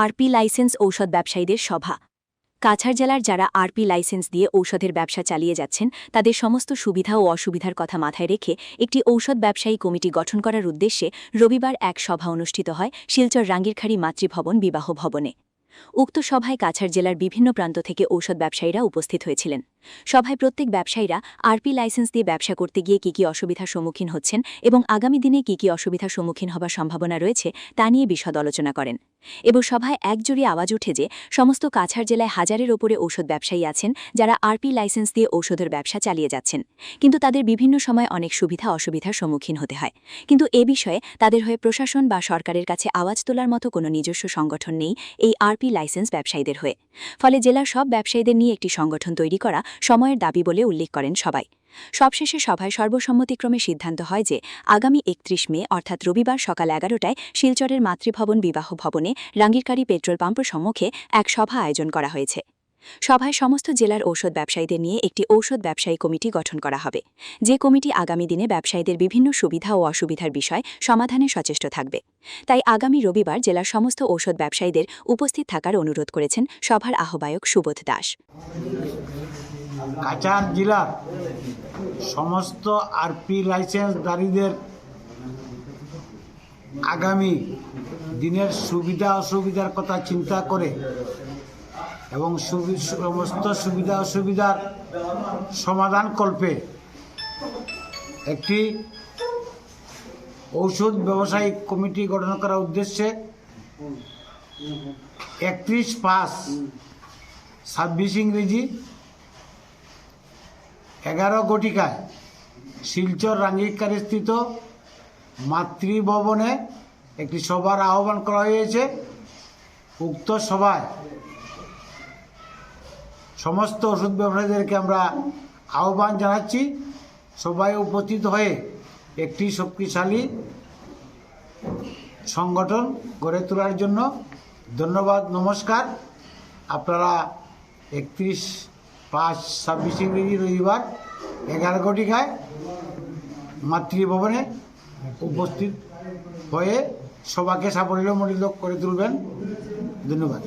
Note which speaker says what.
Speaker 1: RP licence ঔষধ ব্যবসায়ীদের সভা। কাছাড় জেলার যারা আরপি লাইসেন্স দিয়ে ঔষধের ব্যবসা চালিয়ে যাচ্ছেন তাদের সমস্ত সুবিধা ও অসুবিধার কথা মাথায় রেখে একটি ঔষধ ব্যবসায়ী কমিটি গঠন করার উদ্দেশ্যে রবিবার এক সভা অনুষ্ঠিত হয় শিলচর রাঙ্গিরখাড়ি মাতৃভবন বিবাহ ভবনে। উক্ত সভায় কাছাড় জেলার বিভিন্ন প্রান্ত থেকে ঔষধ ব্যবসায়ীরা উপস্থিত হয়েছিলেন। সভায় প্রত্যেক ব্যবসায়ীরা আরপি লাইসেন্স দিয়ে ব্যবসা করতে গিয়ে কী কী অসুবিধার সম্মুখীন হচ্ছেন এবং আগামী দিনে কী কী অসুবিধার সম্মুখীন হবার সম্ভাবনা রয়েছে তা নিয়ে বিশদ আলোচনা করেন। এবং সভায় একজোড়ে আওয়াজ ওঠে যে সমস্ত কাছাড় জেলায় হাজারের ওপরে ঔষধ ব্যবসায়ী আছেন যারা আরপি লাইসেন্স দিয়ে ঔষধের ব্যবসা চালিয়ে যাচ্ছেন, কিন্তু তাদের বিভিন্ন সময় অনেক সুবিধা অসুবিধার সম্মুখীন হতে হয়। কিন্তু এ বিষয়ে তাদের হয়ে প্রশাসন বা সরকারের কাছে আওয়াজ তোলার মতো কোনো নিজস্ব সংগঠন নেই এই আরপি লাইসেন্স ব্যবসায়ীদের হয়ে। ফলে জেলার সব ব্যবসায়ীদের নিয়ে একটি সংগঠন তৈরি করা সময়ের দাবি বলে উল্লেখ করেন সবাই। সবশেষে সভায় সর্বসম্মতিক্রমে সিদ্ধান্ত হয় যে আগামী ৩১ মে অর্থাৎ রবিবার সকাল ১১টায় শিলচরের মাতৃভবন বিবাহ ভবনে রাঙ্গিরখাড়ি পেট্রোল পাম্পের সম্মুখে এক সভা আয়োজন করা হয়েছে। সভায় সমস্ত জেলার ঔষধ ব্যবসায়ীদের নিয়ে একটি ঔষধ ব্যবসায়ী কমিটি গঠন করা হবে, যে কমিটি আগামী দিনে ব্যবসায়ীদের বিভিন্ন সুবিধা ও অসুবিধার বিষয় সমাধানে সচেষ্ট থাকবে। তাই আগামী রবিবার জেলার সমস্ত ঔষধ ব্যবসায়ীদের উপস্থিত থাকার অনুরোধ করেছেন সভার আহ্বায়ক সুবোধ দাস।
Speaker 2: কাছাড় জেলার সমস্ত আরপি লাইসেন্সধারীদের আগামী দিনের সুবিধা অসুবিধার কথা চিন্তা করে এবং সমস্ত সুবিধা অসুবিধার সমাধান কল্পে একটি ঔষধ ব্যবসায়িক কমিটি গঠন করার উদ্দেশ্যে 31/5/26 ইংরেজি 11 ঘটিকায় শিলচর রাঙ্গিরখাড়ি স্থিত মাতৃভবনে একটি সভার আহ্বান করা হয়েছে। উক্ত সভায় সমস্ত ওষুধ ব্যবসায়ীদেরকে আমরা আহ্বান জানাচ্ছি সবাই উপস্থিত হয়ে একটি শক্তিশালী সংগঠন গড়ে তোলার জন্য। ধন্যবাদ, নমস্কার। আপনারা 31/5/26 ইংরেজি রবিবার 11 ঘটিকায় মাতৃভবনে উপস্থিত হয়ে সবাইকে সাফল্যমণ্ডিত করে তুলবেন। ধন্যবাদ।